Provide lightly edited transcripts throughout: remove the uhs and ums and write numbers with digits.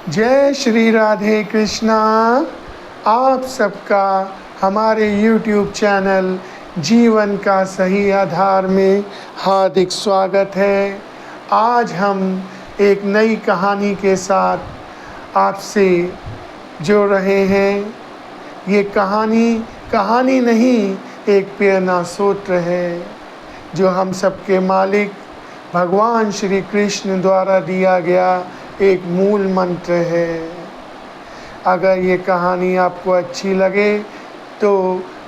जय श्री राधे कृष्णा। आप सबका हमारे YouTube चैनल जीवन का सही आधार में हार्दिक स्वागत है। आज हम एक नई कहानी के साथ आपसे जुड़ रहे हैं। ये कहानी नहीं, एक प्रेरणा सूत्र है जो हम सबके मालिक भगवान श्री कृष्ण द्वारा दिया गया एक मूल मंत्र है। अगर ये कहानी आपको अच्छी लगे तो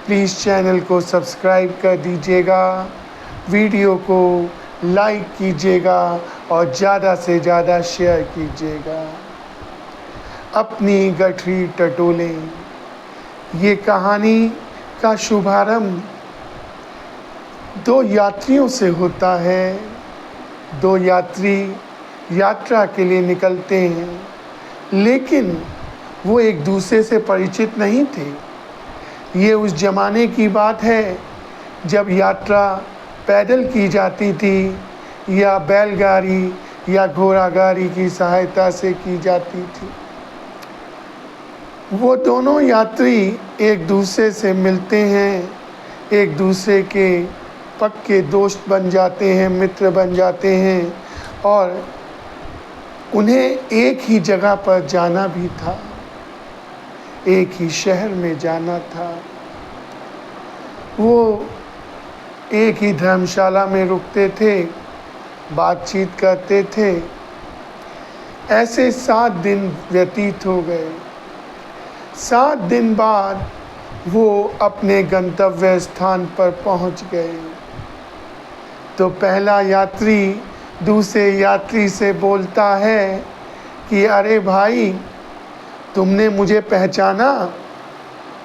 प्लीज़ चैनल को सब्सक्राइब कर दीजिएगा, वीडियो को लाइक कीजिएगा और ज़्यादा से ज़्यादा शेयर कीजिएगा। अपनी गठरी टटोलें। ये कहानी का शुभारंभ दो यात्रियों से होता है। दो यात्री यात्रा के लिए निकलते हैं, लेकिन वो एक दूसरे से परिचित नहीं थे। ये उस ज़माने की बात है जब यात्रा पैदल की जाती थी या बैलगाड़ी या घोड़ा गाड़ी की सहायता से की जाती थी। वो दोनों यात्री एक दूसरे से मिलते हैं, एक दूसरे के पक्के दोस्त बन जाते हैं, मित्र बन जाते हैं और उन्हें एक ही जगह पर जाना भी था, एक ही शहर में जाना था। वो एक ही धर्मशाला में रुकते थे, बातचीत करते थे। ऐसे 7 दिन व्यतीत हो गए। 7 दिन बाद वो अपने गंतव्य स्थान पर पहुंच गए। तो पहला यात्री दूसरे यात्री से बोलता है कि अरे भाई, तुमने मुझे पहचाना?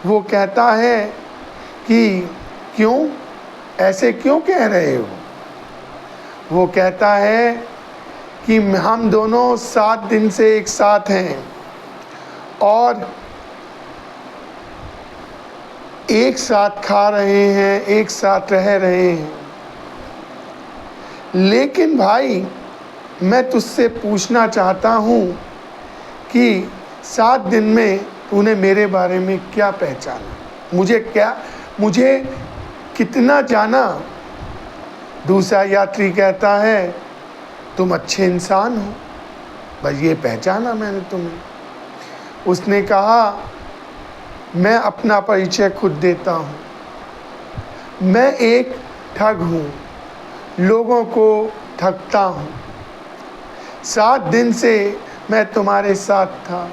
वो कहता है कि क्यों, ऐसे क्यों कह रहे हो? वो कहता है कि हम दोनों 7 दिन से एक साथ हैं और एक साथ खा रहे हैं, एक साथ रह रहे हैं। लेकिन भाई, मैं तुझसे पूछना चाहता हूँ कि 7 दिन में तूने मेरे बारे में क्या पहचाना? मुझे कितना जाना? दूसरा यात्री कहता है तुम अच्छे इंसान हो, बस ये पहचाना मैंने तुम्हें। उसने कहा मैं अपना परिचय खुद देता हूँ। मैं एक ठग हूँ, लोगों को ठगता हूँ। 7 दिन से मैं तुम्हारे साथ था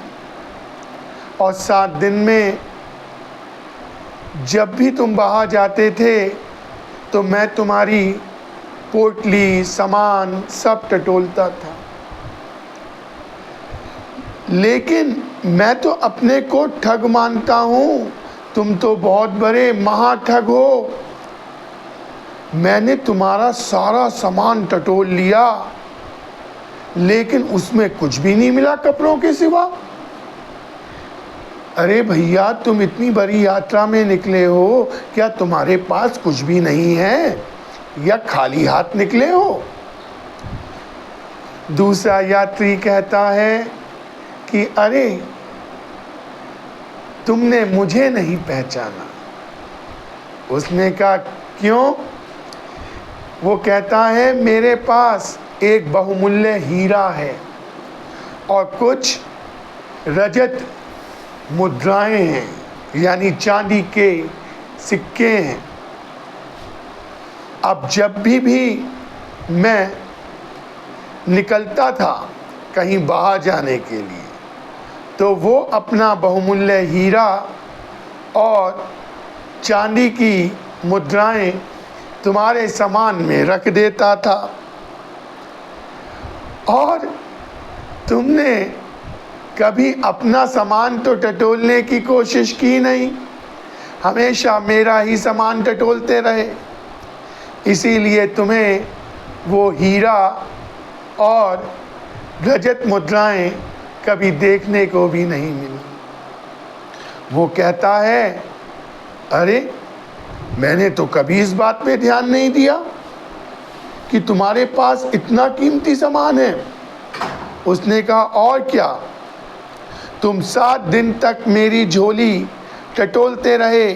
और 7 दिन में जब भी तुम बाहर जाते थे तो मैं तुम्हारी पोटली, सामान सब टटोलता था। लेकिन मैं तो अपने को ठग मानता हूँ, तुम तो बहुत बड़े महाठग हो। मैंने तुम्हारा सारा सामान टटोल लिया, लेकिन उसमें कुछ भी नहीं मिला कपड़ों के सिवा। अरे भैया, तुम इतनी बड़ी यात्रा में निकले हो, क्या तुम्हारे पास कुछ भी नहीं है या खाली हाथ निकले हो? दूसरा यात्री कहता है कि अरे, तुमने मुझे नहीं पहचाना। उसने कहा क्यों? वो कहता है मेरे पास एक बहुमूल्य हीरा है और कुछ रजत मुद्राएं हैं, यानी चांदी के सिक्के हैं। अब जब भी मैं निकलता था कहीं बाहर जाने के लिए, तो वो अपना बहुमूल्य हीरा और चांदी की मुद्राएं तुम्हारे सामान में रख देता था और तुमने कभी अपना सामान तो टटोलने की कोशिश की नहीं, हमेशा मेरा ही सामान टटोलते रहे। इसीलिए तुम्हें वो हीरा और रजत मुद्राएं कभी देखने को भी नहीं मिली। वो कहता है अरे, मैंने तो कभी इस बात पे ध्यान नहीं दिया कि तुम्हारे पास इतना कीमती सामान है। उसने कहा और क्या, तुम 7 दिन तक मेरी झोली टटोलते रहे,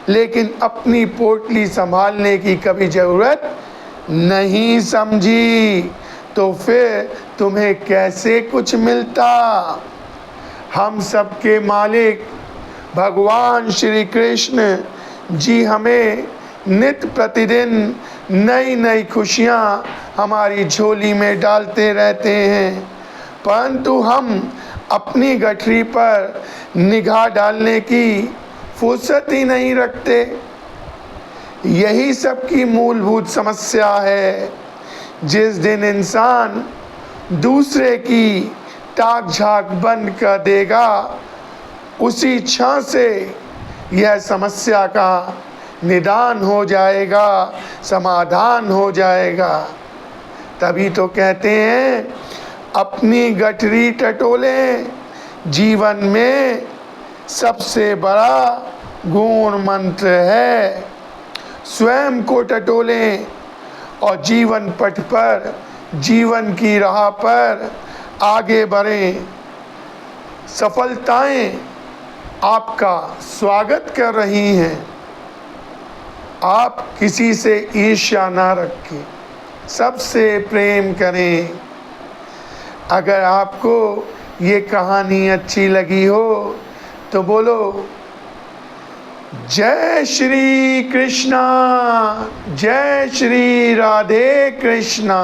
लेकिन अपनी पोटली संभालने की कभी ज़रूरत नहीं समझी, तो फिर तुम्हें कैसे कुछ मिलता। हम सबके मालिक भगवान श्री कृष्ण जी हमें नित्य प्रतिदिन नई नई खुशियाँ हमारी झोली में डालते रहते हैं, परंतु हम अपनी गठरी पर निगाह डालने की फुर्सत ही नहीं रखते। यही सबकी मूलभूत समस्या है। जिस दिन इंसान दूसरे की ताक झाक बंद कर देगा, उसी क्षण से यह समस्या का निदान हो जाएगा, समाधान हो जाएगा। तभी तो कहते हैं अपनी गठरी टटोलें, जीवन में सबसे बड़ा गुण मंत्र है। स्वयं को टटोलें और जीवन पथ पर, जीवन की राह पर आगे बढ़ें। सफलताएं आपका स्वागत कर रही हैं। आप किसी से ईर्ष्या ना रखें, सबसे प्रेम करें। अगर आपको ये कहानी अच्छी लगी हो तो बोलो जय श्री कृष्णा, जय श्री राधे कृष्णा।